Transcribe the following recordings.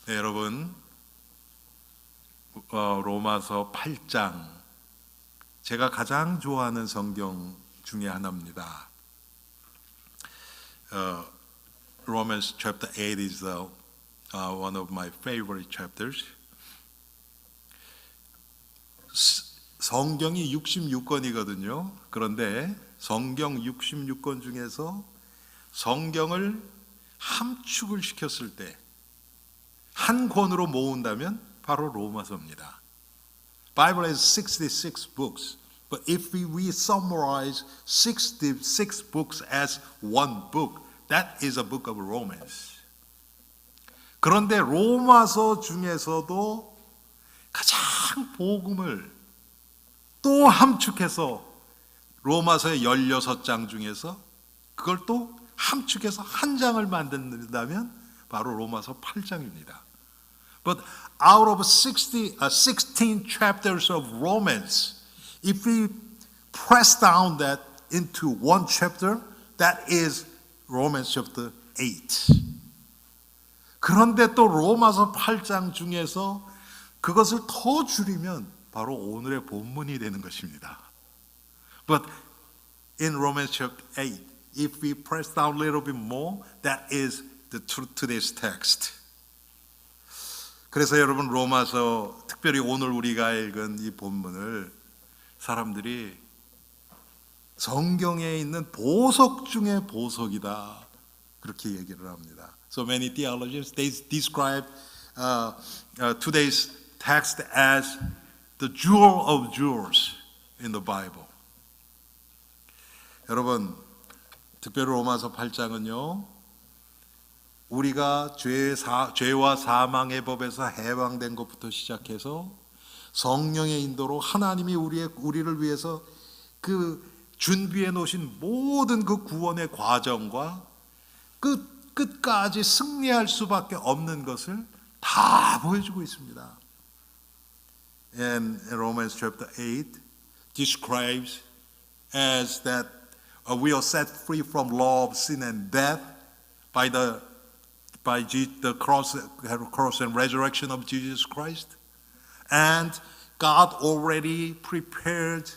네, 여러분, 로마서 8장 제가 가장 좋아하는 성경 중에 하나입니다. Romans chapter 8 is one of my favorite chapters. 성경이 66권이거든요. 그런데 성경 66권 중에서 성경을 함축을 시켰을 때 한 권으로 모은다면 바로 로마서입니다. Bible has 66 books, but if we summarize 66 books as one book, that is a book of Romans. 그런데 로마서 중에서도 가장 복음을 또 함축해서 로마서의 16장 중에서 그걸 또 함축해서 한 장을 만든다면 바로 로마서 8장입니다. But out of 16 chapters of Romans, if we press down that into one chapter, that is Romans chapter 8. 그런데 또 로마서 8장 중에서 그것을 더 줄이면 바로 오늘의 본문이 되는 것입니다. But in Romans chapter 8, if we press down a little bit more, that is today's text. 그래서 여러분 로마서 특별히 오늘 우리가 읽은 이 본문을 사람들이 성경에 있는 보석 중에 보석이다 그렇게 얘기를 합니다. So many theologians they describe today's text as the jewel of jewels in the Bible. 여러분 특별히 로마서 8장은요. 우리가 죄와 사망의 법에서 해방된 것부터 시작해서 성령의 인도로 하나님이 우리를 위해서 그 준비해 놓으신 모든 그 구원의 과정과 끝까지 승리할 수밖에 없는 것을 다 보여주고 있습니다. And Romans chapter 8 describes as that we are set free from law of sin and death by the cross and resurrection of Jesus Christ. And God already prepared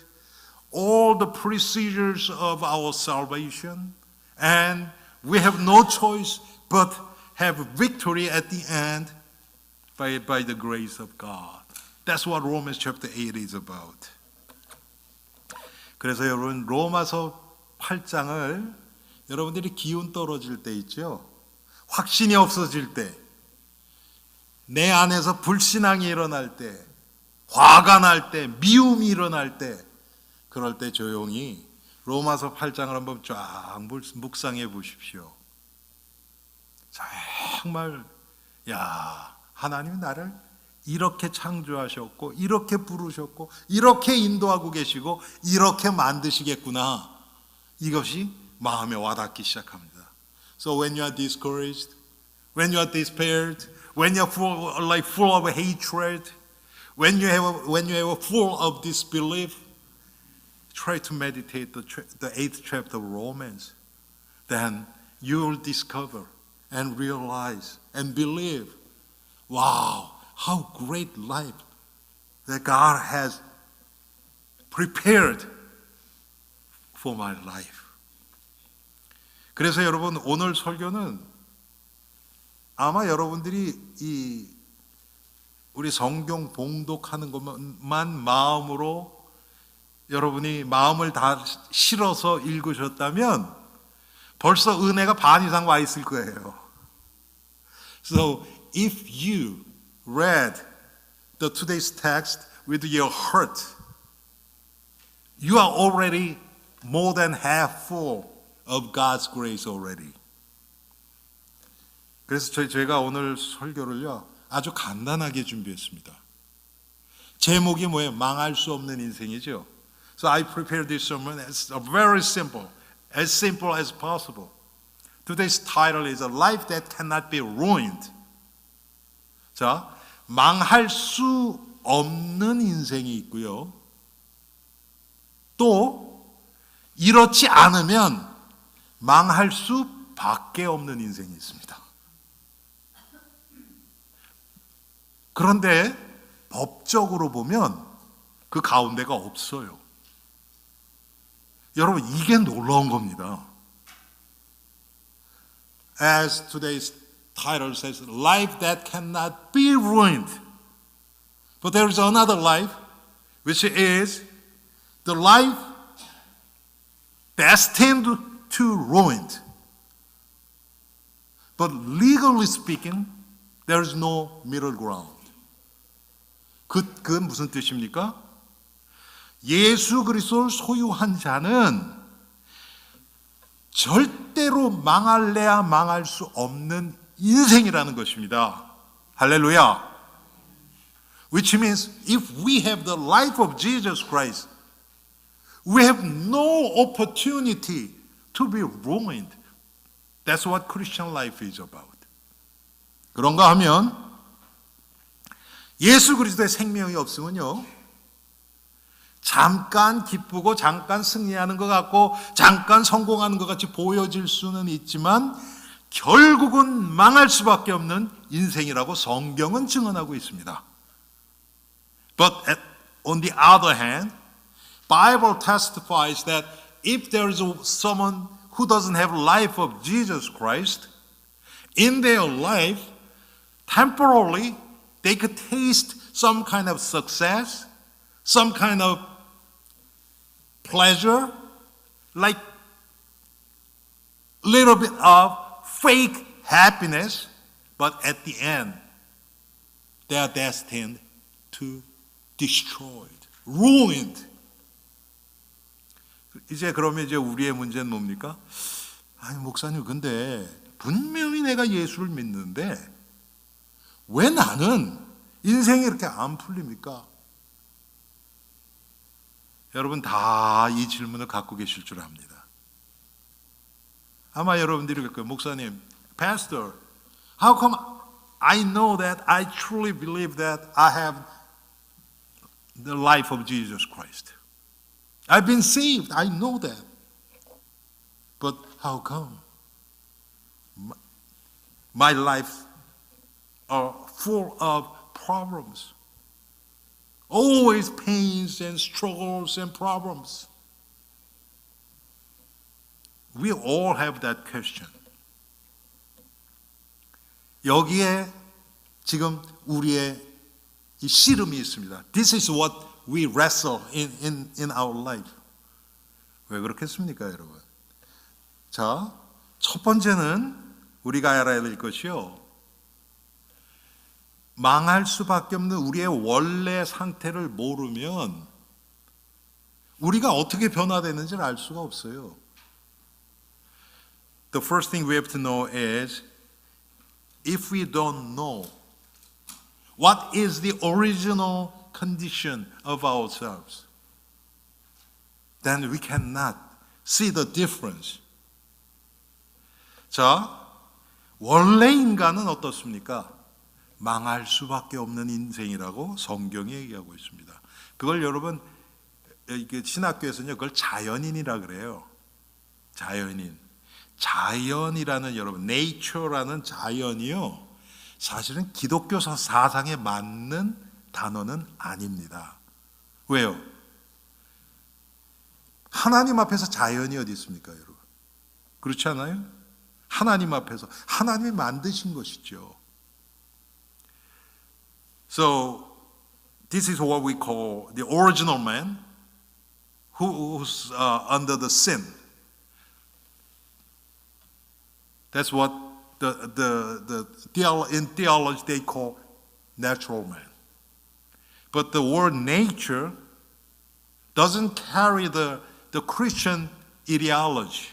all the procedures of our salvation. And we have no choice but have victory at the end by the grace of God. That's what Romans chapter 8 is about. 그래서 여러분 로마서 8장을 여러분들이 기운 떨어질 때 있죠. 확신이 없어질 때, 내 안에서 불신앙이 일어날 때, 화가 날 때, 미움이 일어날 때, 그럴 때 조용히 로마서 8장을 한번 쫙 묵상해 보십시오. 정말 하나님이 나를 이렇게 창조하셨고 이렇게 부르셨고 이렇게 인도하고 계시고 이렇게 만드시겠구나. 이것이 마음에 와닿기 시작합니다. So when you are discouraged, when you are despaired, when you are full of hatred, when you have full of disbelief, try to meditate the 8th chapter of Romans. Then you will discover and realize and believe, wow, how great life that God has prepared for my life. 그래서 여러분 오늘 설교는 아마 여러분들이 우리 성경 봉독하는 것만 마음으로 여러분이 마음을 다 실어서 읽으셨다면 벌써 은혜가 반 이상 와 있을 거예요. So if you read today's text with your heart, you are already more than half full of God's grace already. 그래서 제가 오늘 설교를요 아주 간단하게 준비했습니다. 제목이 뭐예요? 망할 수 없는 인생이죠. So I prepared this sermon as very simple as possible. Today's title is A Life That Cannot Be Ruined. 자, 망할 수 없는 인생이 있고요. 또 이렇지 않으면 망할 수밖에 없는 인생이 있습니다. 그런데 법적으로 보면 그 가운데가 없어요. 여러분, 이게 놀라운 겁니다. As today's title says, life that cannot be ruined. But there is another life, which is the life destined to ruin. But legally speaking, there is no middle ground. 그건 무슨 뜻입니까? 예수 그리스도를 소유한 자는 절대로 망할래야 망할 수 없는 인생이라는 것입니다. 할렐루야. Which means if we have the life of Jesus Christ, we have no opportunity to be ruined. That's what Christian life is about. 그런가 하면 예수 그리스도의 생명이 없으면요, 잠깐 기쁘고 잠깐 승리하는 것 같고 잠깐 성공하는 것 같이 보여질 수는 있지만 결국은 망할 수밖에 없는 인생이라고 성경은 증언하고 있습니다. But on the other hand, Bible testifies that if there is someone who doesn't have life of Jesus Christ, in their life, temporarily, they could taste some kind of success, some kind of pleasure, like a little bit of fake happiness, but at the end, they are destined to destroyed, ruined. 이제 그러면 이제 우리의 문제는 뭡니까? 아니 목사님, 근데 분명히 내가 예수를 믿는데 왜 나는 인생이 이렇게 안 풀립니까? 여러분 다 이 질문을 갖고 계실 줄 압니다. 아마 여러분들이 그럴 거예요. 목사님, Pastor, how come I know that I truly believe that I have the life of Jesus Christ? I've been saved, I know that. But how come my life are full of problems? Always pains and struggles and problems. We all have that question. 여기에 지금 우리의 이 씨름이 있습니다. This is what we wrestle in our life. 왜 그렇겠습니까, 여러분? 자, 첫 번째는 우리가 알아야 될 것이요, 망할 수밖에 없는 우리의 원래 상태를 모르면 우리가 어떻게 변화되는지를 알 수가 없어요. The first thing we have to know is if we don't know what is the original condition of ourselves, then we cannot see the difference. 자, 원래 인간은 어떻습니까? 망할 수밖에 없는 인생이라고 성경이 얘기하고 있습니다. 그걸 여러분 신학교에서는요, 그걸 자연인이라 그래요. 자연인. 자연이라는 여러분, nature라는 자연이요, 사실은 기독교 사상에 맞는 단어는 아닙니다. 왜요? 하나님 앞에서 자연이 어디 있습니까, 여러분? 그렇지 않아요? 하나님 앞에서 하나님이 만드신 것이죠. So this is what we call the original man, who's under the sin. That's what in theology they call natural man. But the word nature doesn't carry the Christian ideology.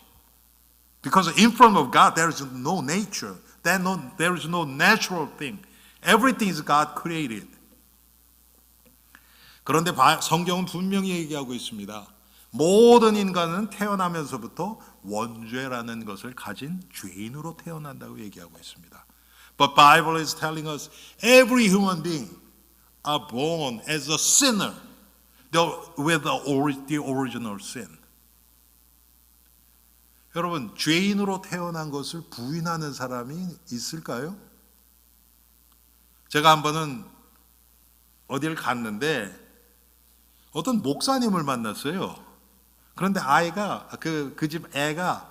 Because in front of God there is no nature. There is no natural thing. Everything is God created. 그런데 성경은 분명히 얘기하고 있습니다. 모든 인간은 태어나면서부터 원죄라는 것을 가진 죄인으로 태어난다고 얘기하고 있습니다. But Bible is telling us every human being are born as a sinner with the original sin. 여러분, 죄인으로 태어난 것을 부인하는 사람이 있을까요? 제가 한 번은 어딜 갔는데 어떤 목사님을 만났어요. 그런데 아이가 그 집 애가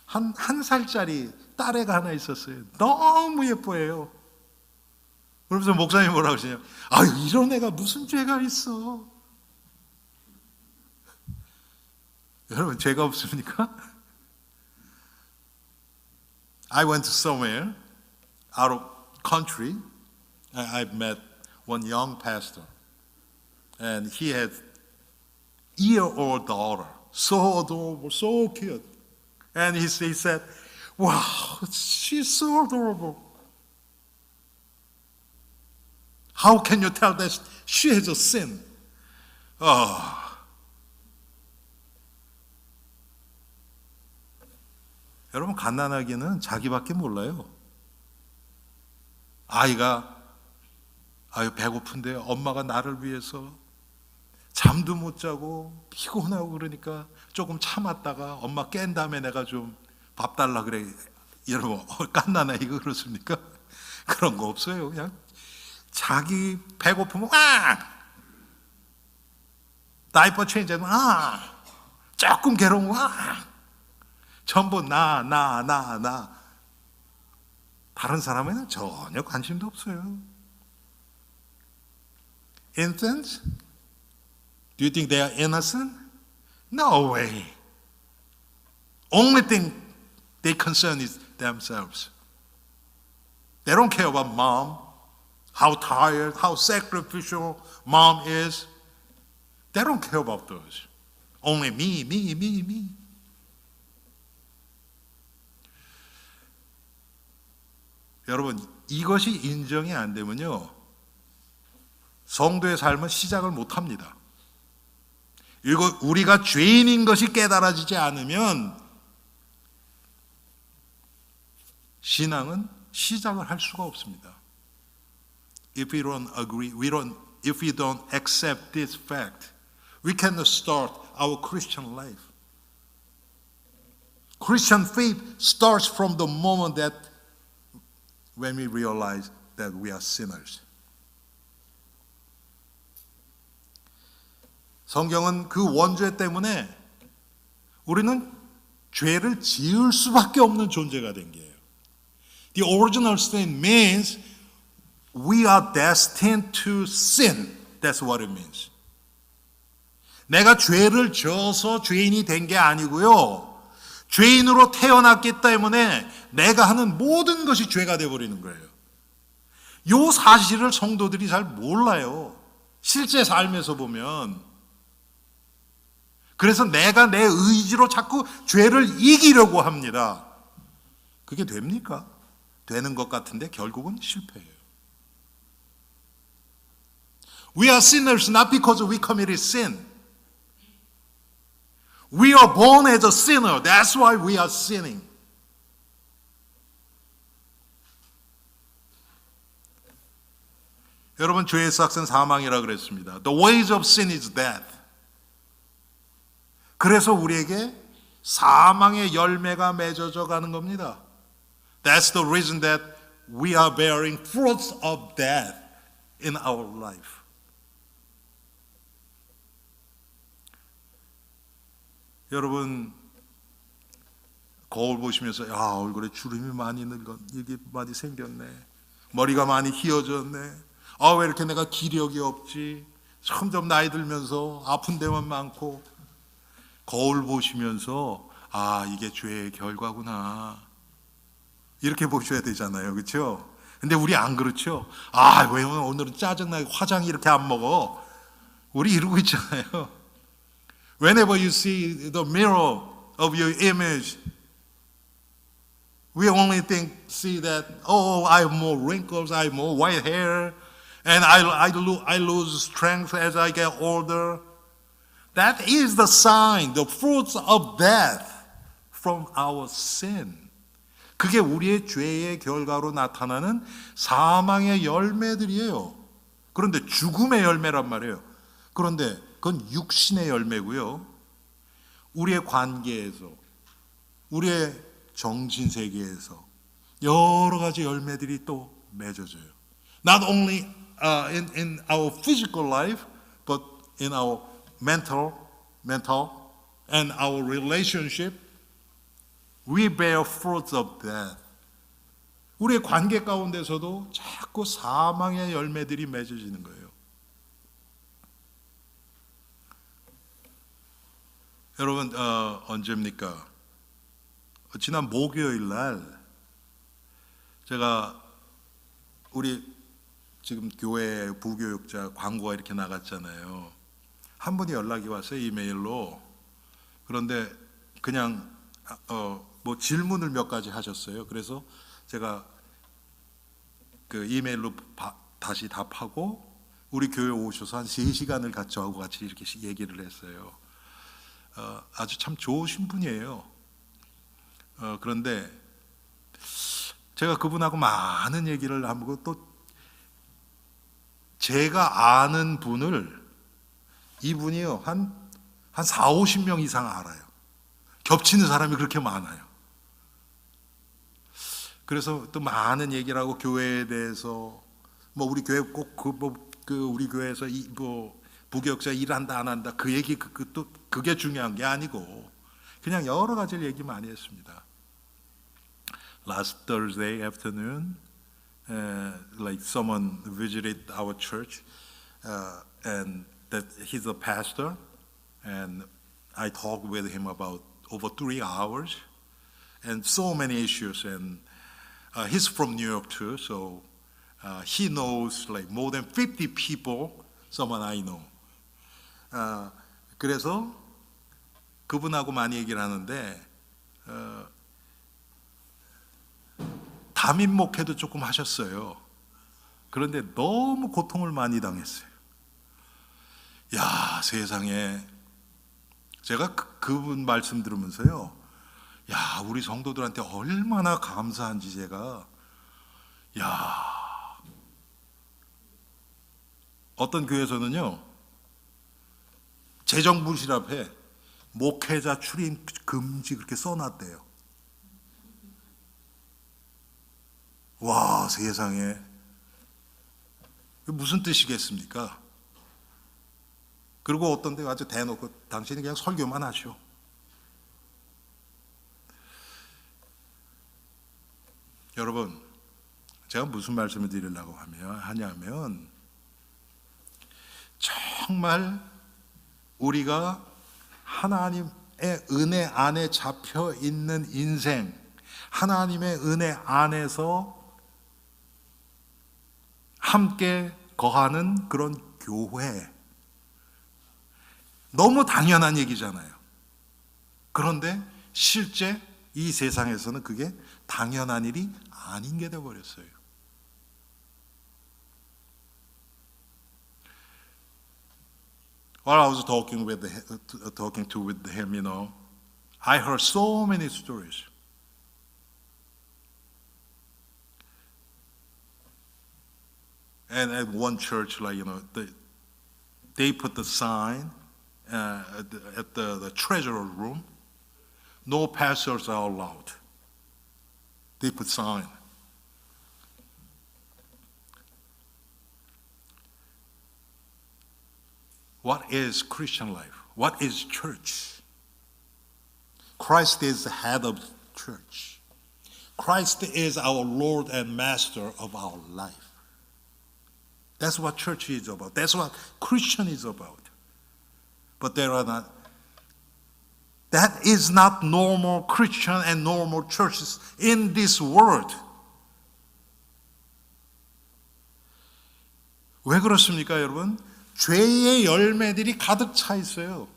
한 살짜리 딸애가 하나 있었어요. 너무 예뻐해요. 그러면서 목사님이 뭐라고 하시냐면, 아유, 이런 애가 무슨 죄가 있어. 여러분, 죄가 없습니까? I went to somewhere out of country. I met one young pastor, and he had year-old daughter, so adorable, so cute. And he said, wow, she's so adorable. How can you tell that she has a sin? 여러분, 갓난아기는 자기밖에 몰라요. 아이가 배고픈데 엄마가 나를 위해서 잠도 못 자고 피곤하고 그러니까 조금 참았다가 엄마 깬 다음에 내가 좀 밥 달라 그래. 여러분, 갓난아기가 그렇습니까? 그런 거 없어요. 그냥 자기 배고프면 다이퍼 체인지하면 조금 괴로우면 전부 나 다른 사람에는 전혀 관심도 없어요. Infants? Do you think they are innocent? No way. Only thing they concern is themselves. They don't care about mom, how tired, how sacrificial mom is. They don't care about those. Only me. 여러분, 이것이 인정이 안 되면요, 성도의 삶은 시작을 못 합니다. 이거 우리가 죄인인 것이 깨달아지지 않으면 신앙은 시작을 할 수가 없습니다. If we don't agree, if we don't accept this fact, we cannot start our Christian life. Christian faith starts from the moment that when we realize that we are sinners. 성경은 그 원죄 때문에 우리는 죄를 지을 수밖에 없는 존재가 된 게예요. The original sin means we are destined to sin. That's what it means. 내가 죄를 져서 죄인이 된 게 아니고요, 죄인으로 태어났기 때문에 내가 하는 모든 것이 죄가 되어버리는 거예요. 이 사실을 성도들이 잘 몰라요. 실제 삶에서 보면. 그래서 내가 내 의지로 자꾸 죄를 이기려고 합니다. 그게 됩니까? 되는 것 같은데 결국은 실패해요. We are sinners not because we committed sin. We are born as a sinner. That's why we are sinning. 여러분, 죄의 삭은 사망이라 그랬습니다. The wages of sin is death. 그래서 우리에게 사망의 열매가 맺어져 가는 겁니다. That's the reason that we are bearing fruits of death in our life. 여러분, 거울 보시면서 얼굴에 주름이 많이 이게 많이 생겼네. 머리가 많이 휘어졌네. 왜 이렇게 내가 기력이 없지? 점점 나이 들면서 아픈 데만 많고. 거울 보시면서 이게 죄의 결과구나. 이렇게 보셔야 되잖아요. 그렇죠? 근데 우리 안 그렇죠? 왜 오늘은 짜증나게 화장 이렇게 안 먹어? 우리 이러고 있잖아요. Whenever you see the mirror of your image, we only see that, I have more wrinkles, I have more white hair, and I lose strength as I get older. That is the sign, the fruits of death from our sin. 그게 우리의 죄의 결과로 나타나는 사망의 열매들이에요. 그런데 죽음의 열매란 말이에요. 그런데 그건 육신의 열매고요. 우리의 관계에서, 우리의 정신세계에서 여러 가지 열매들이 또 맺어져요. Not only in our physical life, but in our mental, and our relationship, we bear fruits of death. 우리의 관계 가운데서도 자꾸 사망의 열매들이 맺어지는 거예요. 여러분, 언제입니까? 지난 목요일 날 제가 우리 지금 교회 부교육자 광고가 이렇게 나갔잖아요. 한 분이 연락이 왔어요, 이메일로. 그런데 그냥 뭐 질문을 몇 가지 하셨어요. 그래서 제가 그 이메일로 다시 답하고 우리 교회 오셔서 한 3시간을 저하고 같이 이렇게 얘기를 했어요. 아주 참 좋으신 분이에요. 그런데 제가 그분하고 많은 얘기를 하고 또 제가 아는 분을 이분이요 한 4, 50명 이상 알아요. 겹치는 사람이 그렇게 많아요. 그래서 또 많은 얘기를 하고 교회에 대해서 뭐 우리 교회 꼭 우리 교회에서 뭐 부교육자 일한다 안 한다 그 얘기 또 그게 중요한 게 아니고 그냥 여러 가지를 얘기 많이 했습니다. Last Thursday afternoon, like someone visited our church, and that he's a pastor, and I talked with him about over 3 hours, and so many issues. And he's from New York too, so he knows like more than 50 people, someone I know. 그래서 그분하고 많이 얘기를 하는데 담임 목회도 조금 하셨어요. 그런데 너무 고통을 많이 당했어요. 야, 세상에 제가 그분 말씀 들으면서요. 야, 우리 성도들한테 얼마나 감사한지 제가 어떤 교회에서는요. 재정부실 앞에 목회자 출입 금지 그렇게 써놨대요. 와, 세상에 무슨 뜻이겠습니까? 그리고 어떤 데 아주 대놓고 당신이 그냥 설교만 하시오. 여러분, 제가 무슨 말씀을 드리려고 하냐면 정말 우리가 하나님의 은혜 안에 잡혀 있는 인생, 하나님의 은혜 안에서 함께 거하는 그런 교회, 너무 당연한 얘기잖아요. 그런데 실제 이 세상에서는 그게 당연한 일이 아닌 게 되어버렸어요. While I was talking with him, you know, I heard so many stories. And at one church, like, you know, they put the sign at the treasurer room, no pastors are allowed. They put sign. What is Christian life? What is church? Christ is the head of church. Christ is our Lord and Master of our life. That's what church is about. That's what Christian is about. But that is not normal Christian and normal churches in this world. 왜 그렇습니까, 여러분? 죄의 열매들이 가득 차 있어요.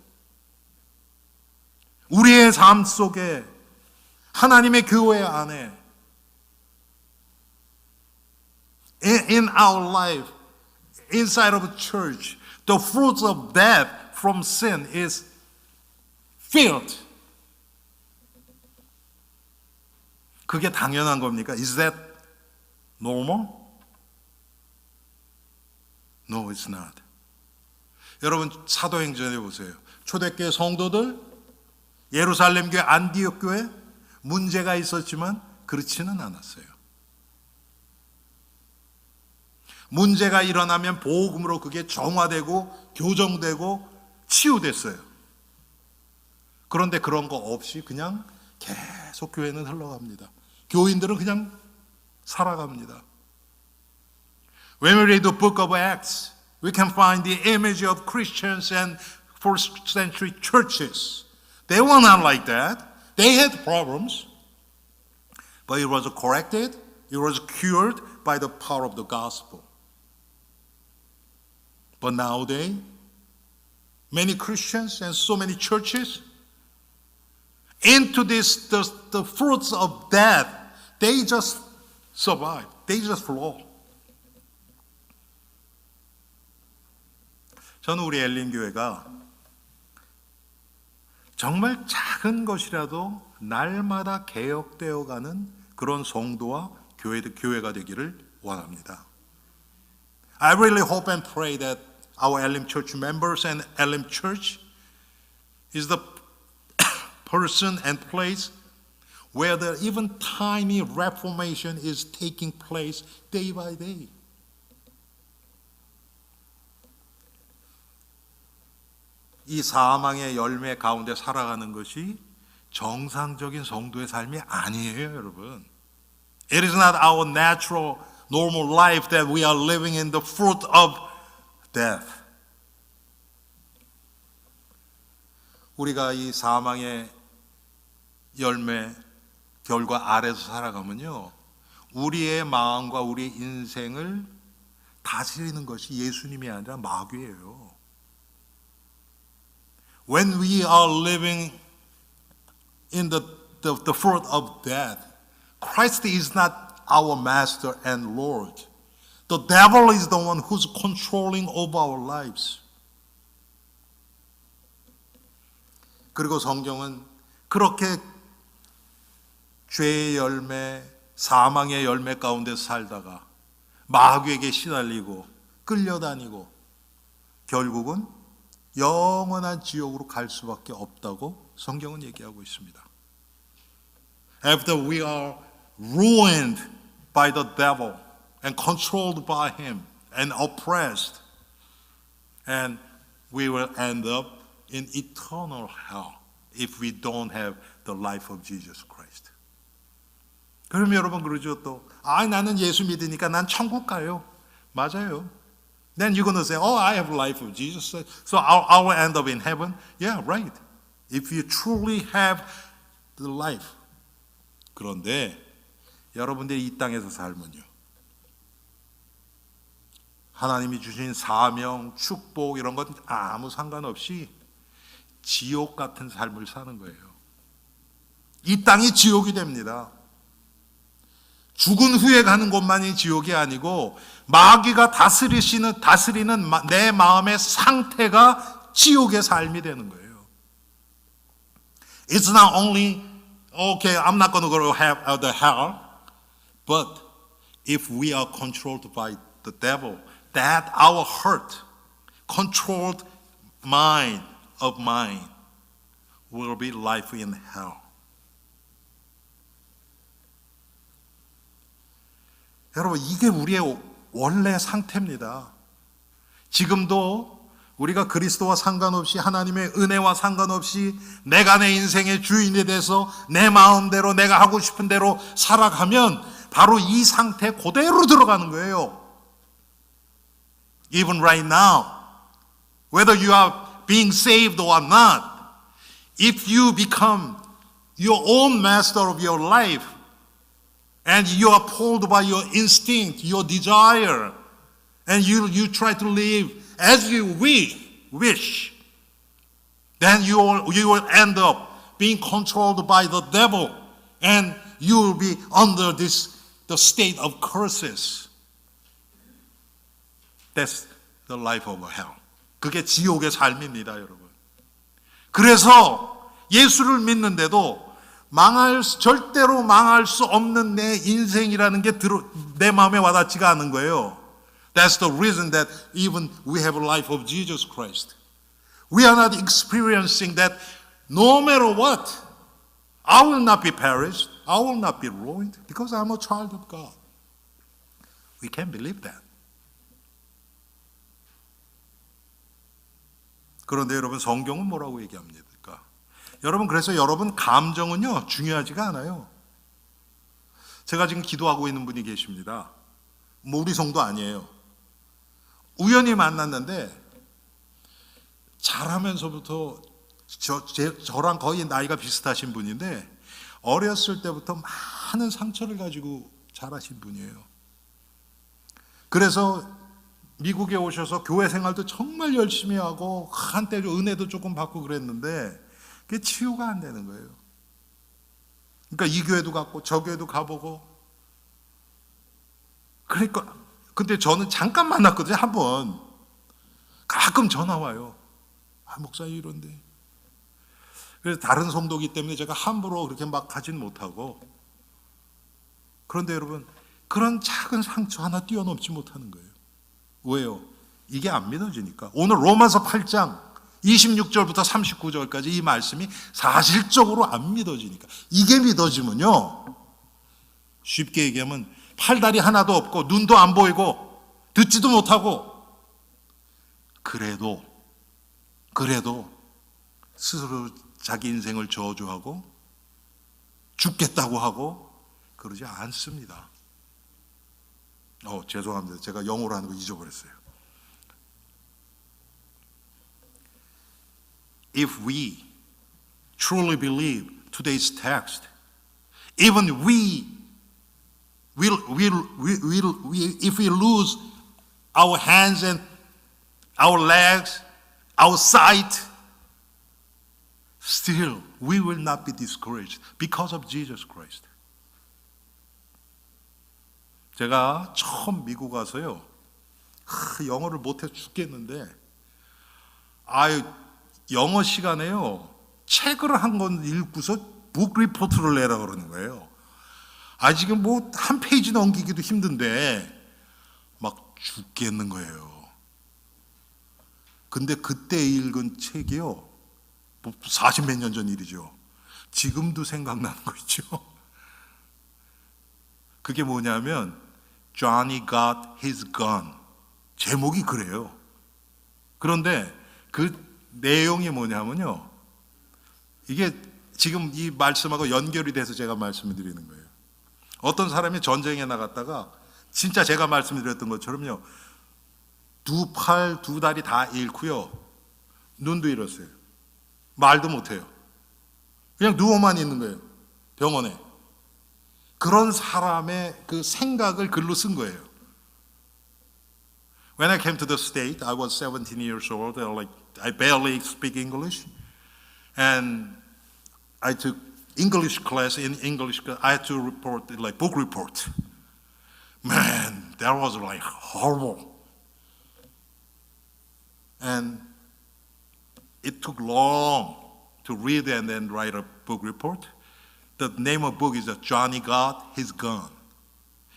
우리의 삶 속에, 하나님의 교회 안에, in our life, inside of a church, the fruits of death from sin is filled. 그게 당연한 겁니까? Is that normal? No, it's not. 여러분 사도행전에 보세요. 초대교회 성도들, 예루살렘 교회, 안디옥 교회 문제가 있었지만 그렇지는 않았어요. 문제가 일어나면 복음으로 그게 정화되고 교정되고 치유됐어요. 그런데 그런 거 없이 그냥 계속 교회는 흘러갑니다. 교인들은 그냥 살아갑니다. When we read the book of Acts, we can find the image of Christians and first century churches. They were not like that. They had problems, but it was corrected, it was cured by the power of the gospel. But nowadays, many Christians and so many churches into this the fruits of death, they just survive. They just flow. 저는 우리 엘린 교회가 정말 작은 것이라도 날마다 개혁되어가는 그런 성도와 교회가 되기를 원합니다. I really hope and pray that our Elim Church members and Elim Church is the person and place where the even tiny reformation is taking place day by day. 이 사망의 열매 가운데 살아가는 것이 정상적인 성도의 삶이 아니에요, 여러분. It is not our natural, normal life that we are living in the fruit of death. 우리가 이 사망의 열매 결과 아래서 살아가면요, 우리의 마음과 우리의 인생을 다스리는 것이 예수님이 아니라 마귀예요. When we are living in the fruit of death, Christ is not our master and Lord. The devil is the one who's controlling over our lives. 그리고 성경은 그렇게 죄의 열매, 사망의 열매 가운데 살다가 마귀에게 시달리고 끌려다니고 결국은 영원한 지옥으로 갈 수밖에 없다고 성경은 얘기하고 있습니다. After we are ruined by the devil and controlled by him and oppressed, and we will end up in eternal hell if we don't have the life of Jesus Christ. 그럼 여러분 그러죠 또, 나는 예수 믿으니까 난 천국 가요. 맞아요. Then you're going to say, I have life of Jesus, so I will end up in heaven. Yeah, right. If you truly have the life. 그런데 여러분들이 이 땅에서 살면요, 하나님이 주신 사명, 축복 이런 건 아무 상관없이 지옥 같은 삶을 사는 거예요. 이 땅이 지옥이 됩니다. 죽은 후에 가는 곳만이 지옥이 아니고 마귀가 다스리는 내 마음의 상태가 지옥의 삶이 되는 거예요. It's not only okay, I'm not going to go to the hell, but if we are controlled by the devil, that our heart, controlled mind of mine, will be life in hell. 여러분, 이게 우리의 원래 상태입니다. 지금도 우리가 그리스도와 상관없이 하나님의 은혜와 상관없이 내가 내 인생의 주인이 돼서 내 마음대로 내가 하고 싶은 대로 살아가면 바로 이 상태 그대로 들어가는 거예요. Even right now, whether you are being saved or not, if you become your own master of your life, and you are pulled by your instinct, your desire, and you try to live as you wish, then you will end up being controlled by the devil, and you will be under the state of curses. That's the life of hell. 그게 지옥의 삶입니다, 여러분. 그래서 예수를 믿는데도 절대로 망할 수 없는 내 인생이라는 게 내 마음에 와닿지가 않은 거예요. That's the reason that even we have a life of Jesus Christ. We are not experiencing that no matter what, I will not be perished, I will not be ruined because I'm a child of God. We can't believe that. 그런데 여러분 성경은 뭐라고 얘기합니까? 여러분 그래서 여러분 감정은요 중요하지가 않아요. 제가 지금 기도하고 있는 분이 계십니다. 뭐 우리 성도 아니에요. 우연히 만났는데 자라면서부터 저랑 거의 나이가 비슷하신 분인데 어렸을 때부터 많은 상처를 가지고 자라신 분이에요. 그래서 미국에 오셔서 교회 생활도 정말 열심히 하고 한때 은혜도 조금 받고 그랬는데 그게 치유가 안 되는 거예요. 그러니까 이 교회도 갔고 저 교회도 가보고 그러니까 근데 저는 잠깐 만났거든요. 한 번 가끔 전화 와요. 목사님 이런데 그래서 다른 성도기 때문에 제가 함부로 그렇게 막 하진 못하고 그런데 여러분 그런 작은 상처 하나 뛰어넘지 못하는 거예요. 왜요? 이게 안 믿어지니까. 오늘 로마서 8장 26절부터 39절까지 이 말씀이 사실적으로 안 믿어지니까. 이게 믿어지면요 쉽게 얘기하면 팔다리 하나도 없고 눈도 안 보이고 듣지도 못하고 그래도 스스로 자기 인생을 저주하고 죽겠다고 하고 그러지 않습니다. 죄송합니다. 제가 영어로 하는 거 잊어버렸어요. If we truly believe today's text, even if we lose our hands and our legs, our sight, still we will not be discouraged because of Jesus Christ. 제가 처음 미국 와서요 영어를 못해 죽겠는데 영어 시간에요 책을 한 권 읽고서 북 리포트를 내라 그러는 거예요. 지금 뭐 한 페이지 넘기기도 힘든데 막 죽겠는 거예요. 근데 그때 읽은 책이요 40몇 년 전 일이죠. 지금도 생각나는 거 있죠. 그게 뭐냐면 Johnny got his gun. 제목이 그래요. 그런데 그 내용이 뭐냐면요 이게 지금 이 말씀하고 연결이 돼서 제가 말씀을 드리는 거예요. 어떤 사람이 전쟁에 나갔다가 진짜 제가 말씀드렸던 것처럼요 두 팔, 두 다리 다 잃고요 눈도 잃었어요. 말도 못해요. 그냥 누워만 있는 거예요. 병원에. 그런 사람의 그 생각을 글로 쓴 거예요. When I came to the state, I was 17 years old. I barely speak English. And I took English class. In English, I had to report, book report. Man, that was horrible. And it took long to read and then write a book report. The name of the book is Johnny Got His Gun.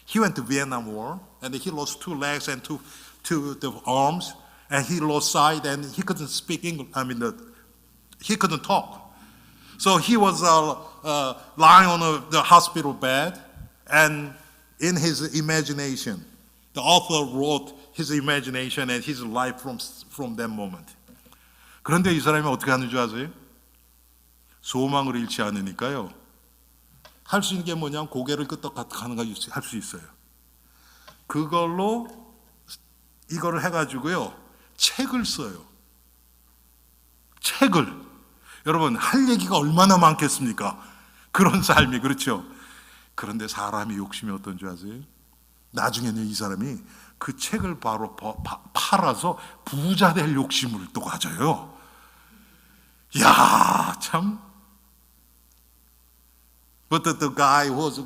He went to Vietnam War and he lost 2 legs and two the arms and he lost sight and he couldn't speak English. He couldn't talk. So he was lying on the hospital bed and in his imagination, the author wrote his imagination and his life from that moment. 그런데 이 사람이 어떻게 하는 줄 아세요? 소망을 잃지 않으니까요. 할 수 있는 게 뭐냐면 고개를 끄덕끄덕 하는 거 할 수 있어요. 그걸로 이거를 해가지고요. 책을 써요. 책을. 여러분 할 얘기가 얼마나 많겠습니까? 그런 삶이 그렇죠. 그런데 사람이 욕심이 어떤 줄 아세요? 나중에는 이 사람이 그 책을 바로 팔아서 부자 될 욕심을 또 가져요. 야, 참. But the guy who was,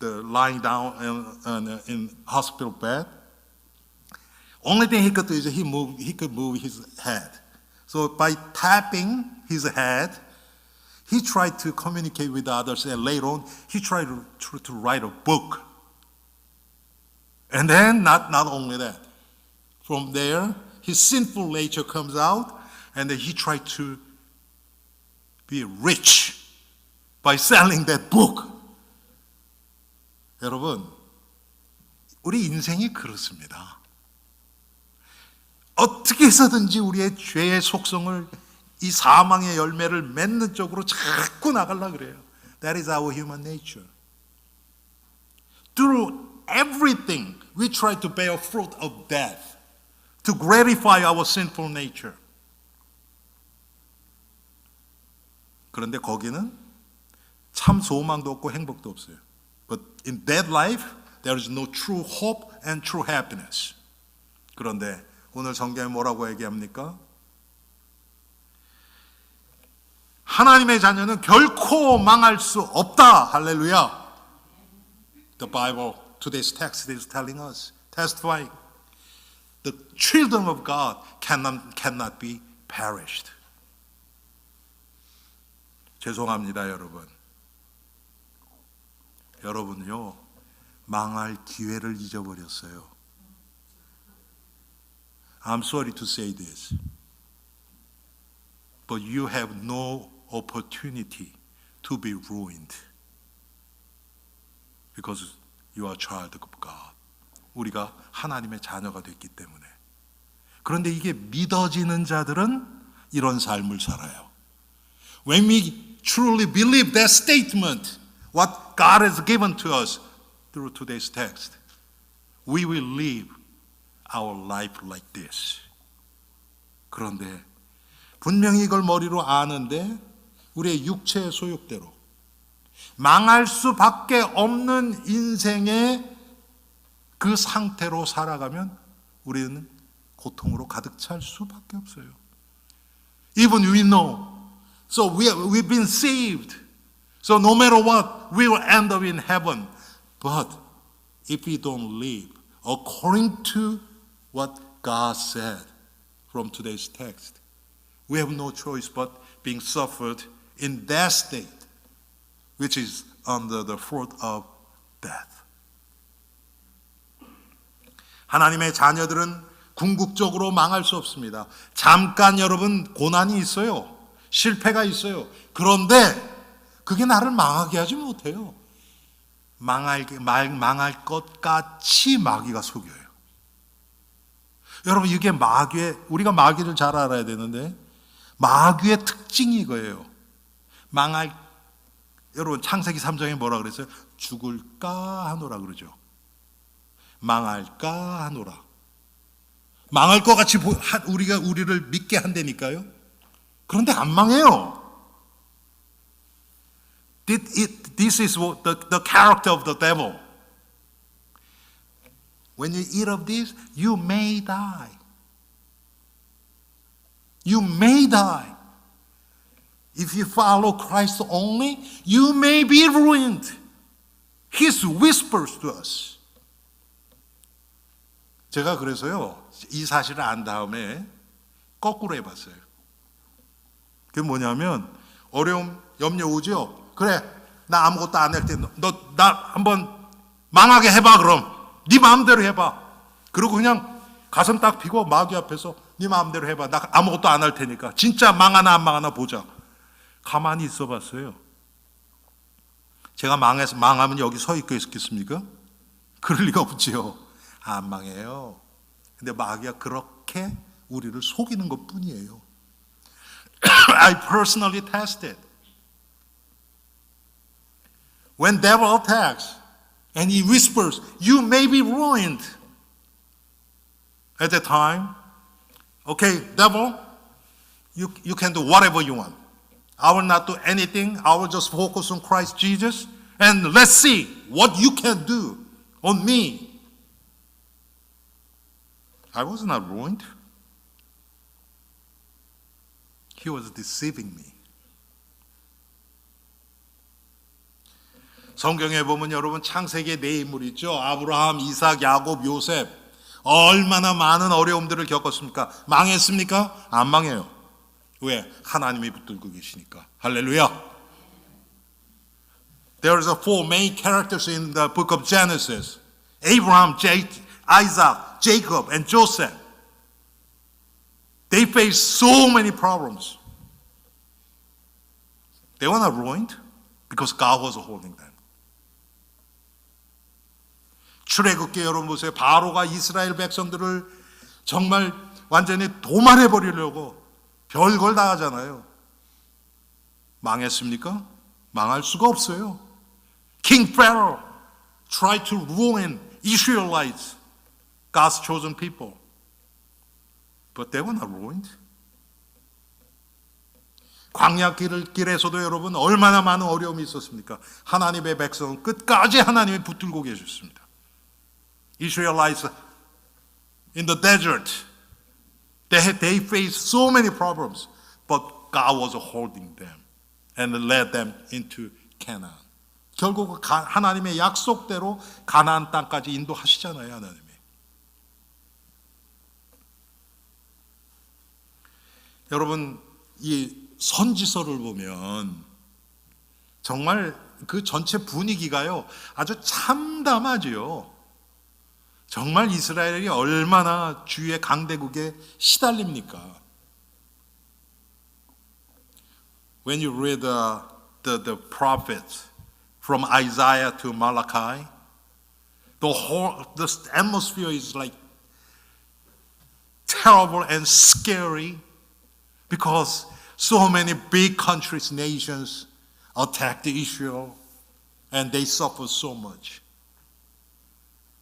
lying down in hospital bed, only thing he could do is he could move his head. So by tapping his head, he tried to communicate with others, and later on, he tried to write a book. And then, not only that, from there, his sinful nature comes out, and then he tried to be rich by selling that book. 여러분, 우리 인생이 그렇습니다. 어떻게 해서든지 우리의 죄의 속성을, 이 사망의 열매를 맺는 쪽으로 자꾸 나가려고 그래요. That is our human nature. Through everything we try to bear fruit of death to gratify our sinful nature. 그런데 거기는 참 소망도 없고 행복도 없어요. But in that life there is no true hope and true happiness. 그런데 오늘 성경에 뭐라고 얘기합니까? 하나님의 자녀는 결코 망할 수 없다. 할렐루야. The Bible, today's text is telling us, testifying, the children of God cannot be perished. 죄송합니다, 여러분. 여러분요, 망할 기회를 잊어버렸어요. I'm sorry to say this, but you have no opportunity to be ruined because you are a child of God. 우리가 하나님의 자녀가 됐기 때문에. 그런데 이게 믿어지는 자들은 이런 삶을 살아요. When we truly believe that statement, what God has given to us through today's text, we will live our life like this. 그런데 분명히 이걸 머리로 아는데 우리의 육체의 소욕대로 망할 수밖에 없는 인생의 그 상태로 살아가면 우리는 고통으로 가득 찰 수밖에 없어요. Even we know. So we've been saved. So no matter what, we will end up in heaven. But if we don't live according to what God said from today's text, we have no choice but being suffered in that state, which is under the fruit of death. 하나님의 자녀들은 궁극적으로 망할 수 없습니다. 잠깐 여러분 고난이 있어요. 실패가 있어요. 그런데 그게 나를 망하게 하지 못해요. 망할 것 같이 마귀가 속여요. 여러분 이게 마귀의, 우리가 마귀를 잘 알아야 되는데 마귀의 특징이 이거예요. 여러분 창세기 3장에 뭐라 그랬어요? 죽을까 하노라 그러죠. 망할까 하노라. 망할 것 같이 우리를 믿게 한다니까요. 그런데 안 망해요. This is the character of the devil. When you eat of this, you may die. You may die. If you follow Christ only, you may be ruined. He whispers to us. 제가 그래서요, 이 사실을 안 다음에 거꾸로 해봤어요. 그게 뭐냐면, 어려움, 염려 오죠? 그래, 나 아무것도 안 할 때, 나 한번 망하게 해봐, 그럼. 네 마음대로 해봐. 그리고 그냥 가슴 딱 펴고 마귀 앞에서 네 마음대로 해봐. 나 아무것도 안 할 테니까. 진짜 망하나 안 망하나 보자. 가만히 있어 봤어요. 제가 망하면 여기 서 있겠습니까? 그럴 리가 없지요. 안 망해요. 근데 마귀가 그렇게 우리를 속이는 것 뿐이에요. I personally tested. When devil attacks and he whispers, you may be ruined. At that time, okay, devil, you can do whatever you want. I will not do anything. I will just focus on Christ Jesus. And let's see what you can do on me. I was not ruined. He was deceiving me. 성경에 보면 여러분 창세기의 네 인물 있죠. 아브라함, 이삭, 야곱, 요셉. 얼마나 많은 어려움들을 겪었습니까? 망했습니까? 안 망해요. 왜? 하나님이 붙들고 계시니까. 할렐루야. There are four main characters in the book of Genesis. Abraham, Isaac, Jacob, and Joseph. They faced so many problems. They were not ruined because God was holding them. 출애굽기 여러분 보세요. 바로가 이스라엘 백성들을 정말 완전히 도말해버리려고 별걸 다 하잖아요. 망했습니까? 망할 수가 없어요. King Pharaoh tried to ruin Israelites, God's chosen people. But they were not ruined. 광야 길에서도 여러분 얼마나 많은 어려움이 있었습니까? 하나님의 백성은 끝까지 하나님이 붙들고 계셨습니다. Israelites in the desert, they faced so many problems, but God was holding them and led them into Canaan. 결국 하나님의 약속대로 가나안 땅까지 인도하시잖아요, 하나님이. 여러분, 이 선지서를 보면 정말 그 전체 분위기가요, 아주 참담하지요. 정말 이스라엘이 얼마나 주의 강대국에 시달립니까? When you read the prophets from Isaiah to Malachi, the atmosphere is like terrible and scary because so many big countries, nations attacked Israel and they suffered so much.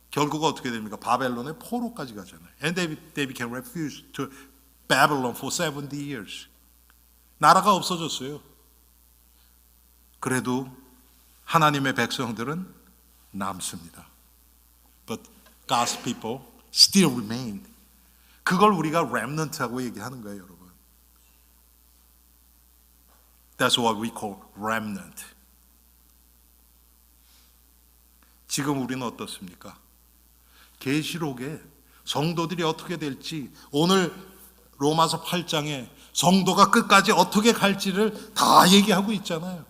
결국 어떻게 됩니까? 바벨론의 포로까지 가잖아요. And they became refugees to Babylon for 70 years. 나라가 없어졌어요. 그래도 하나님의 백성들은 남습니다. But God's people still remained. 그걸 우리가 remnant하고 얘기하는 거예요, 여러분. That's what we call remnant. 지금 우리는 어떻습니까? 계시록에 성도들이 어떻게 될지, 오늘 로마서 8장에 성도가 끝까지 어떻게 갈지를 다 얘기하고 있잖아요.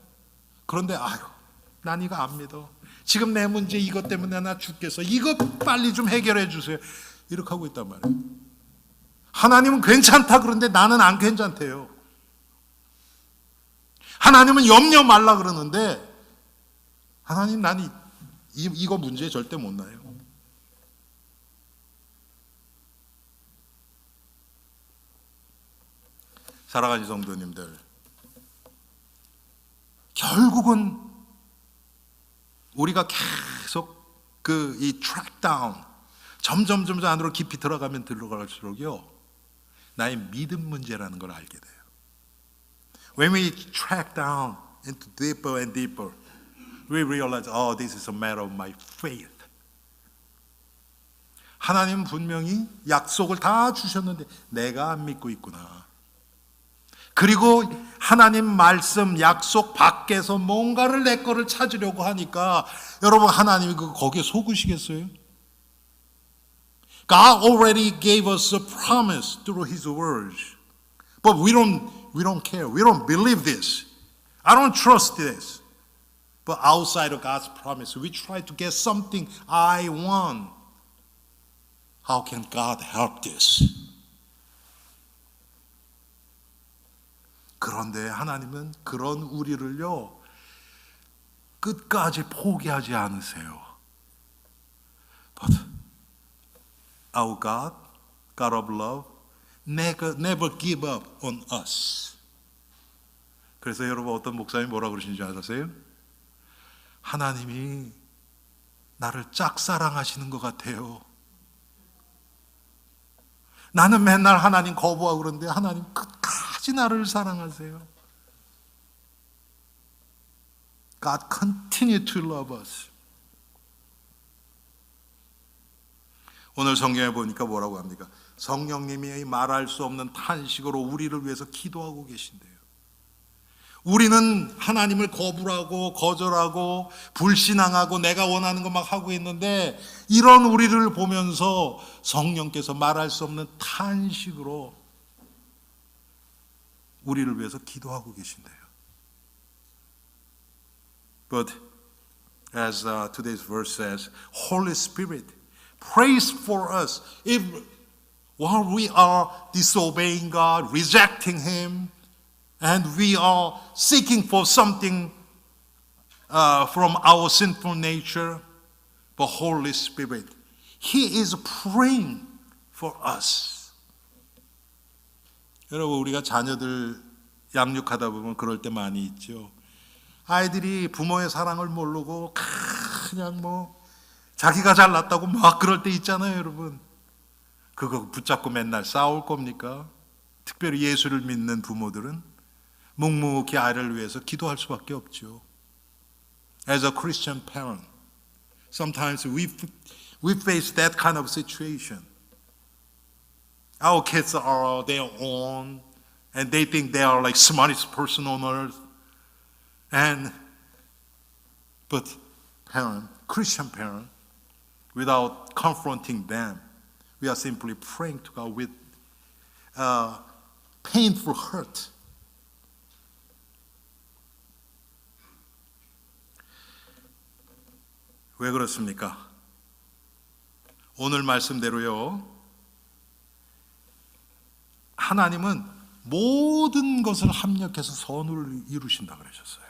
그런데 아유, 난 이거 안 믿어. 지금 내 문제 이것 때문에 나 죽겠어. 이거 빨리 좀 해결해 주세요. 이렇게 하고 있단 말이에요. 하나님은 괜찮다 그러는데 나는 안 괜찮대요. 하나님은 염려 말라 그러는데 하나님, 난 이거 문제 절대 못 나요. 사랑하는 성도님들, 결국은 우리가 계속 이 트랙 다운, 점점 안으로 깊이 들어가면 들어갈수록요, 나의 믿음 문제라는 걸 알게 돼요. When we track down into deeper and deeper, we realize, oh, this is a matter of my faith. 하나님은 분명히 약속을 다 주셨는데 내가 안 믿고 있구나. 그리고 하나님 말씀, 약속 밖에서 뭔가를 내 거를 찾으려고 하니까 여러분, 하나님이 거기에 속으시겠어요? God already gave us a promise through His words. But we don't care. We don't believe this. I don't trust this. But outside of God's promise, we try to get something I want. How can God help this? 그런데 하나님은 그런 우리를요, 끝까지 포기하지 않으세요. But our God, God of love, never give up on us. 그래서 여러분, 어떤 목사님이 뭐라고 그러시는지 아세요? 하나님이 나를 짝사랑하시는 것 같아요. 나는 맨날 하나님 거부하고 그러는데 하나님 끝까지 나를 사랑하세요. God continue to love us. 오늘 성경에 보니까 뭐라고 합니까? 성령님이 말할 수 없는 탄식으로 우리를 위해서 기도하고 계신대요. 우리는 하나님을 거부하고 거절하고 불신앙하고 내가 원하는 것 막 하고 있는데, 이런 우리를 보면서 성령께서 말할 수 없는 탄식으로 우리를 위해서 기도하고 계신대요. But as today's verse says, Holy Spirit prays for us if while we are disobeying God, rejecting Him, and we are seeking for something from our sinful nature, but Holy Spirit, He is praying for us. 여러분, 우리가 자녀들 양육하다 보면 그럴 때 많이 있죠. 아이들이 부모의 사랑을 모르고 그냥 뭐 자기가 잘났다고 막 그럴 때 있잖아요, 여러분. 그거 붙잡고 맨날 싸울 겁니까? 특별히 예수를 믿는 부모들은 묵묵히 아이를 위해서 기도할 수밖에 없죠. As a Christian parent, sometimes we face that kind of situation. Our kids are their own, and they think they are like smartest person on earth. But Christian parent, without confronting them, we are simply praying to God with painful hurt. 왜 그렇습니까? 오늘 말씀대로요, 하나님은 모든 것을 합력해서 선을 이루신다 그러셨어요.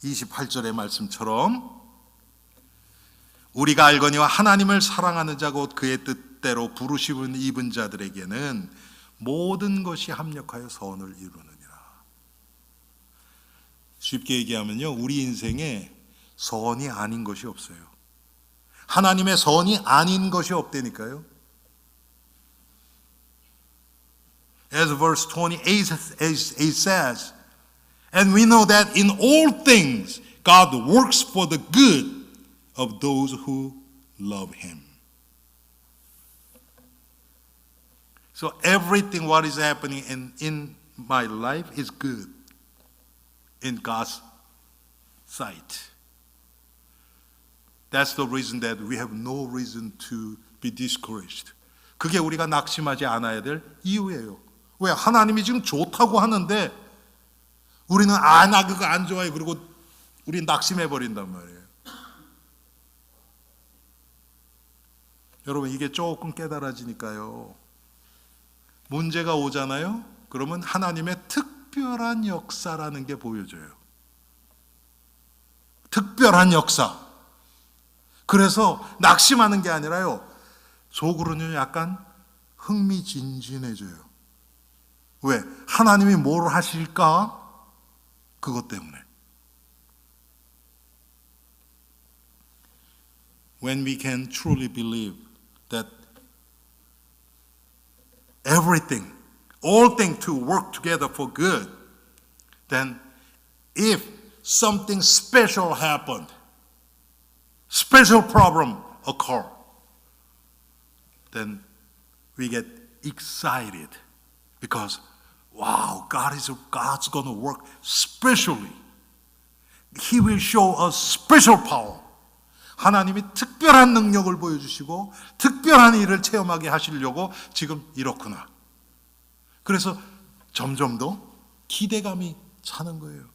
28절의 말씀처럼 우리가 알거니와 하나님을 사랑하는 자 곧 그의 뜻대로 부르심을 입은 자들에게는 모든 것이 합력하여 선을 이루느니라. 쉽게 얘기하면요, 우리 인생에 선이 아닌 것이 없어요. 하나님의 선이 아닌 것이 없다니까요. As verse 28 says, and we know that in all things God works for the good of those who love Him. So everything what is happening in my life is good in God's sight. That's the reason that we have no reason to be discouraged. 그게 우리가 낙심하지 않아야 될 이유예요. 왜? 하나님이 지금 좋다고 하는데 우리는 나 그거 안 좋아해. 그리고 우리 낙심해 버린단 말이에요. 여러분, 이게 조금 깨달아지니까요, 문제가 오잖아요. 그러면 하나님의 특별한 역사라는 게 보여져요. 특별한 역사. 그래서 낙심하는 게 아니라요, 속으로는 약간 흥미진진해져요. 왜? 하나님이 뭘 하실까? 그것 때문에. When we can truly believe that everything, all things to work together for good, then if something special happened, special problem occur, then we get excited because wow, God's going to work specially. He will show us special power. 하나님이 특별한 능력을 보여주시고 특별한 일을 체험하게 하시려고 지금 이렇구나. 그래서 점점 더 기대감이 차는 거예요.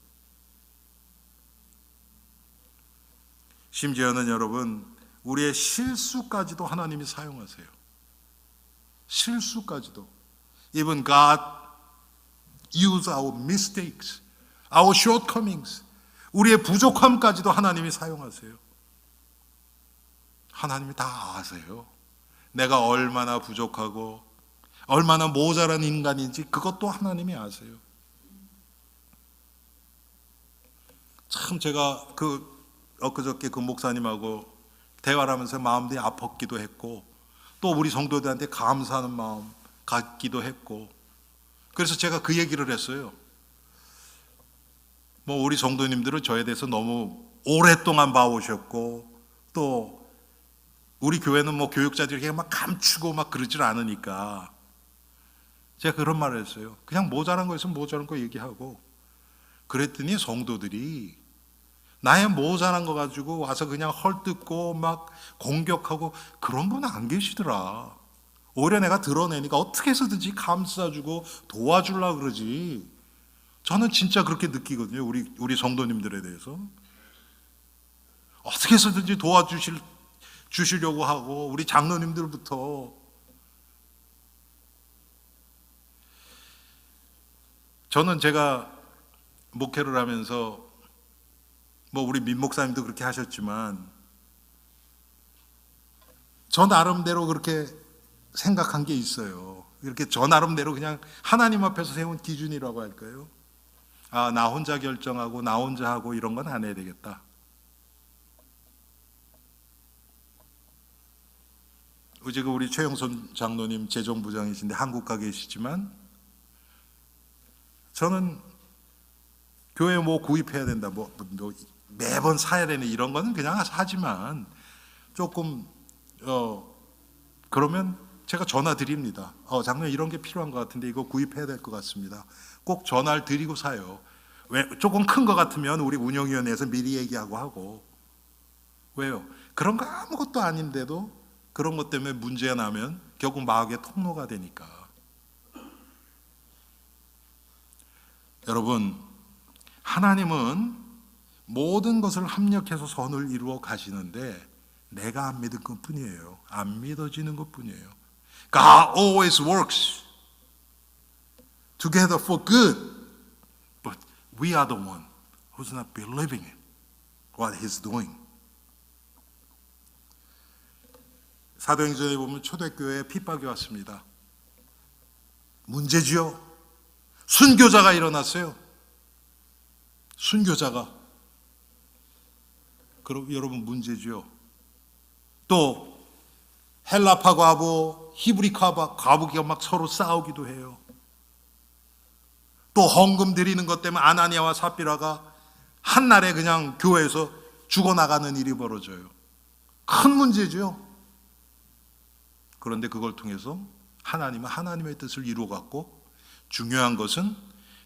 심지어는 여러분, 우리의 실수까지도 하나님이 사용하세요. 실수까지도. Even God use our mistakes, our shortcomings, 우리의 부족함까지도 하나님이 사용하세요. 하나님이 다 아세요. 내가 얼마나 부족하고 얼마나 모자란 인간인지 그것도 하나님이 아세요. 참 제가 엊그저께 그 목사님하고 대화를 하면서 마음이 아팠기도 했고, 또 우리 성도들한테 감사하는 마음 갖기도 했고, 그래서 제가 그 얘기를 했어요. 뭐 우리 성도님들은 저에 대해서 너무 오랫동안 봐오셨고, 또 우리 교회는 뭐 교육자들이 막 감추고 막 그러질 않으니까 제가 그런 말을 했어요. 그냥 모자란 거 있으면 모자란 거 얘기하고. 그랬더니 성도들이 나의 모자란 거 가지고 와서 그냥 헐뜯고 막 공격하고 그런 분 안 계시더라. 오히려 내가 드러내니까 어떻게 해서든지 감싸주고 도와주려고 그러지. 저는 진짜 그렇게 느끼거든요. 우리 성도님들에 대해서 어떻게 해서든지 도와주시려고 하고, 우리 장로님들부터. 저는 제가 목회를 하면서 뭐 우리 민 목사님도 그렇게 하셨지만 저 나름대로 그렇게 생각한 게 있어요. 이렇게 저 나름대로 그냥 하나님 앞에서 세운 기준이라고 할까요? 아, 나 혼자 결정하고 나 혼자 하고 이런 건 안 해야 되겠다. 지금 우리 최영선 장로님 재정부장이신데 한국 가 계시지만 저는 교회 뭐 구입해야 된다, 뭐 매번 사야 되는 이런 거는 그냥 하지만 조금 그러면 제가 전화 드립니다. 장로님 이런 게 필요한 것 같은데 이거 구입해야 될 것 같습니다. 꼭 전화를 드리고 사요. 왜 조금 큰 것 같으면 우리 운영위원회에서 미리 얘기하고 하고. 왜요? 그런 거 아무것도 아닌데도 그런 것 때문에 문제가 나면 결국 마귀의 통로가 되니까. 여러분, 하나님은 모든 것을 합력해서 선을 이루어 가시는데 내가 안 믿은 것 뿐이에요. 안 믿어지는 것 뿐이에요. God always works together for good, but we are the one who's not believing in what He's doing. 사도행전에 보면 초대교회에 핍박이 왔습니다. 문제지요. 순교자가 일어났어요. 순교자가. 그럼 여러분 문제지요. 또 헬라파 과부, 히브리파 과부가 막 서로 싸우기도 해요. 또 헌금 드리는 것 때문에 아나니아와 삽비라가 한날에 그냥 교회에서 죽어나가는 일이 벌어져요. 큰 문제죠. 그런데 그걸 통해서 하나님은 하나님의 뜻을 이루어갔고, 중요한 것은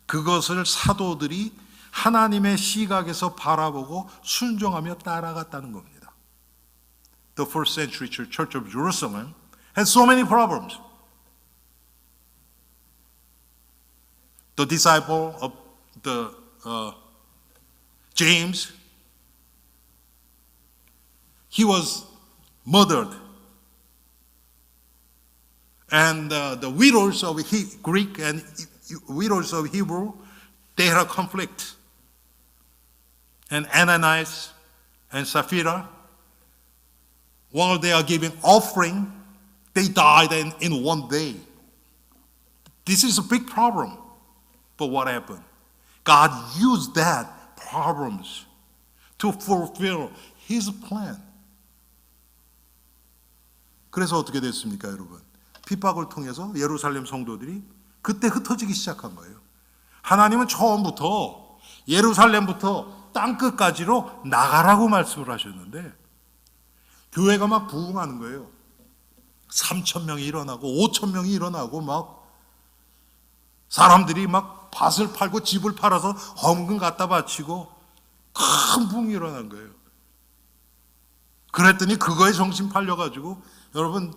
그것을 사도들이 하나님의 시각에서 바라보고 순종하며 따라갔다는 겁니다. The first century church of Jerusalem had so many problems. The disciple of the James, he was murdered. And the widows of Greek and widows of Hebrew, they had a conflict. And Ananias and Sapphira, while they are giving offering, they died in one day. This is a big problem. But what happened? God used that problems to fulfill His plan. 그래서 어떻게 됐습니까, 여러분? 핍박을 통해서 예루살렘 성도들이 그때 흩어지기 시작한 거예요. 하나님은 처음부터 예루살렘부터 땅끝까지로 나가라고 말씀을 하셨는데 교회가 막 부흥하는 거예요. 3,000명이 일어나고 5,000명이 일어나고 막 사람들이 막 밭을 팔고 집을 팔아서 헌금 갖다 바치고 큰 부흥이 일어난 거예요. 그랬더니 그거에 정신 팔려가지고, 여러분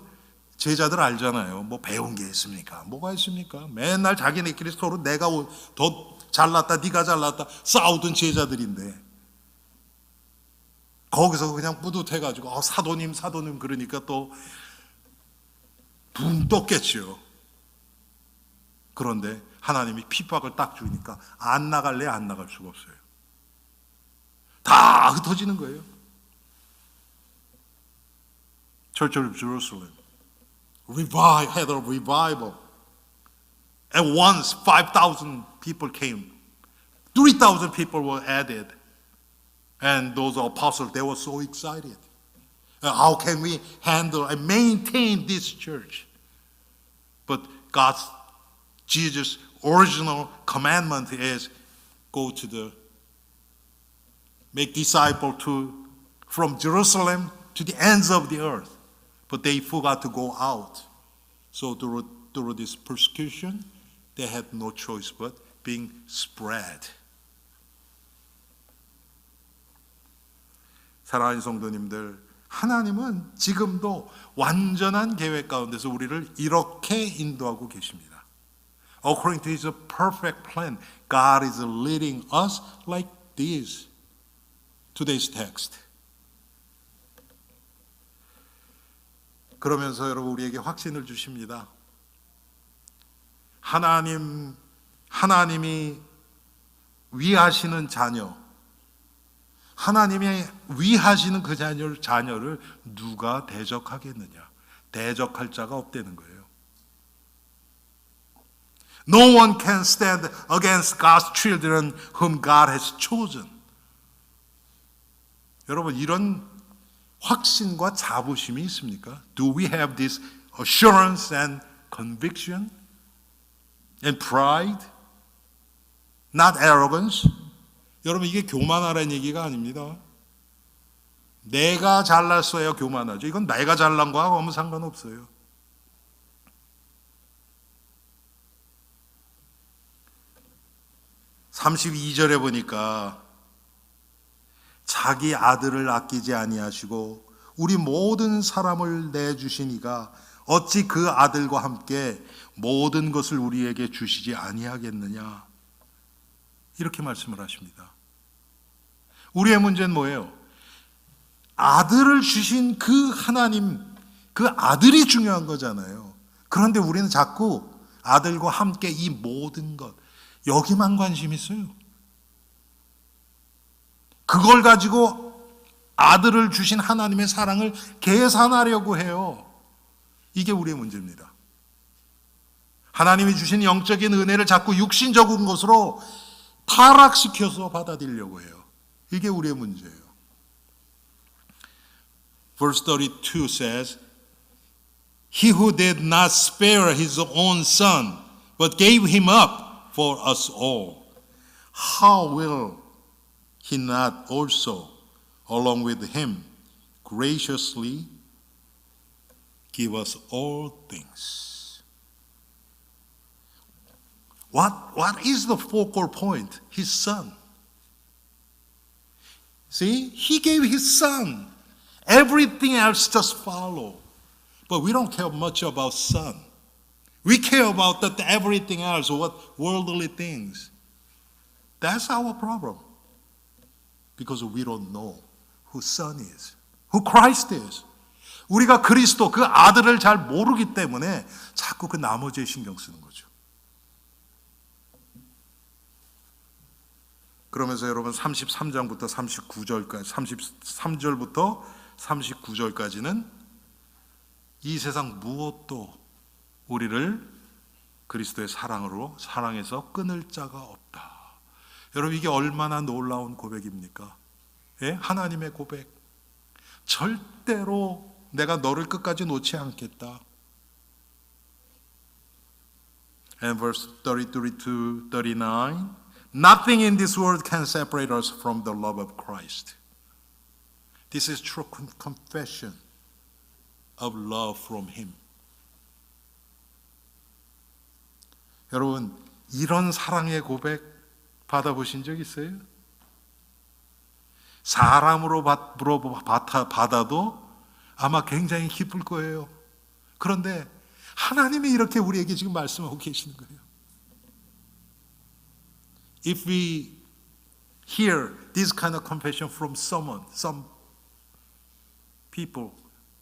제자들 알잖아요. 뭐 배운 게 있습니까? 뭐가 있습니까? 맨날 자기네끼리 서로 내가 더 잘났다, 네가 잘났다 싸우던 제자들인데 거기서 그냥 뿌듯해가지고 사도님 그러니까 또 붕 떴겠죠. 그런데 하나님이 핍박을 딱 주니까 안 나갈래 안 나갈 수가 없어요. 다 흩어지는 거예요. Church of Jerusalem had a revival. At once 5,000 people came. 3,000 people were added. And those apostles, they were so excited. How can we handle and maintain this church? But Jesus' original commandment is make disciples from Jerusalem to the ends of the earth. But they forgot to go out. So through this persecution, they had no choice but being spread. 사랑하는 성도님들, 하나님은 지금도 완전한 계획 가운데서 우리를 이렇게 인도하고 계십니다. According to His perfect plan, God is leading us like this. Today's text. 그러면서 여러분 우리에게 확신을 주십니다. 하나님이 위하시는 자녀, 하나님이 위하시는 그 자녀를 누가 대적하겠느냐? 대적할 자가 없다는 거예요. No one can stand against God's children whom God has chosen. 여러분, 이런 확신과 자부심이 있습니까? Do we have this assurance and conviction and pride? Not arrogance. 여러분, 이게 교만하라는 얘기가 아닙니다. 내가 잘났어야 교만하죠. 이건 내가 잘난 거하고 아무 상관없어요. (32절에) 보니까 자기 아들을 아끼지 아니하시고 우리 모든 사람을 내주시니가 어찌 그 아들과 함께 모든 것을 우리에게 주시지 아니하겠느냐, 이렇게 말씀을 하십니다. 우리의 문제는 뭐예요? 아들을 주신 그 하나님, 그 아들이 중요한 거잖아요. 그런데 우리는 자꾸 아들과 함께 이 모든 것, 여기만 관심 있어요. 그걸 가지고 아들을 주신 하나님의 사랑을 계산하려고 해요. 이게 우리의 문제입니다. 하나님이 주신 영적인 은혜를 자꾸 육신적인 것으로 타락시켜서 받아들이려고 해요. 이게 우리의 문제예요. Verse 32 says, He who did not spare his own son, but gave him up for us all, how will he not also, along with him, graciously give us all things? What is the focal point? His son. See, he gave his son. Everything else just follow. But we don't care much about son. We care about everything else, what worldly things. That's our problem. Because we don't know who son is, who Christ is. 우리가 그리스도, 그 아들을 잘 모르기 때문에 자꾸 그 나머지에 신경 쓰는 거죠. 그러면서 여러분 33장부터 39절까지, 33절부터 39절까지는 이 세상 무엇도 우리를 그리스도의 사랑에서 끊을 자가 없다. 여러분, 이게 얼마나 놀라운 고백입니까? 예? 하나님의 고백. 절대로 내가 너를 끝까지 놓지 않겠다. And verse 33 to 39, Nothing in this world can separate us from the love of Christ. This is true confession of love from Him. 여러분, 이런 사랑의 고백 받아보신 적 있어요? 사람으로 받아도 아마 굉장히 기쁠 거예요. 그런데 하나님이 이렇게 우리에게 지금 말씀하고 계시는 거예요. If we hear this kind of confession from someone, some people,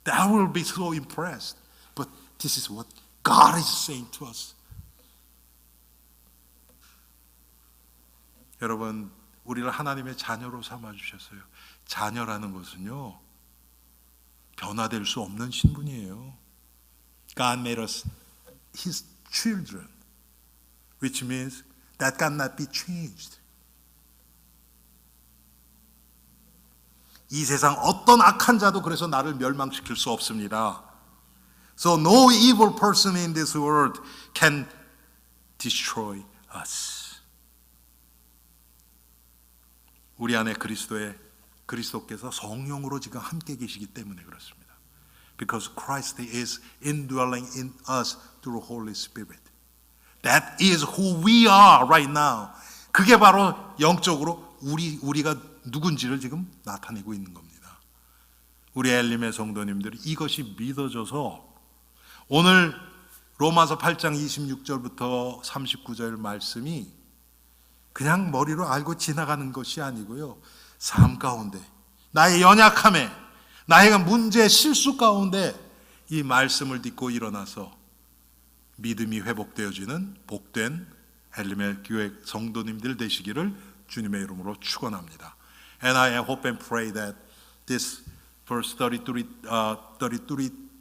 that will be so impressed. But this is what God is saying to us. 여러분, 우리를 하나님의 자녀로 삼아주셨어요. 자녀라는 것은요, 변화될 수 없는 신분이에요. God made us His children, which means that cannot be changed. 이 세상 어떤 악한 자도 그래서 나를 멸망시킬 수 없습니다. So no evil person in this world can destroy us. 우리 안에 그리스도께서 성령으로 지금 함께 계시기 때문에 그렇습니다. Because Christ is indwelling in us through Holy Spirit. That is who we are right now. 그게 바로 영적으로 우리가 누군지를 지금 나타내고 있는 겁니다. 우리 엘림의 성도님들이 이것이 믿어져서 오늘 로마서 8장 26절부터 39절 말씀이 그냥 머리로 알고 지나가는 것이 아니고요, 삶 가운데 나의 연약함에, 나의 문제, 실수 가운데 이 말씀을 듣고 일어나서 믿음이 회복되어지는 복된 엘림의 교회 성도님들 되시기를 주님의 이름으로 축원합니다. And I hope and pray that this verse 33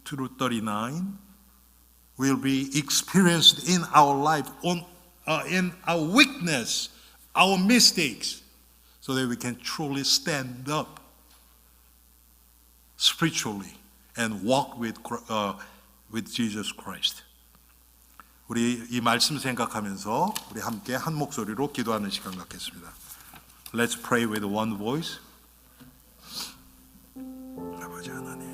through 39 will be experienced in our life, in our weakness, our mistakes, so that we can truly stand up spiritually and walk with Jesus Christ. 우리 이 말씀 생각하면서 우리 함께 한 목소리로 기도하는 시간 갖겠습니다. Let's pray with one voice. 아버지 하나님,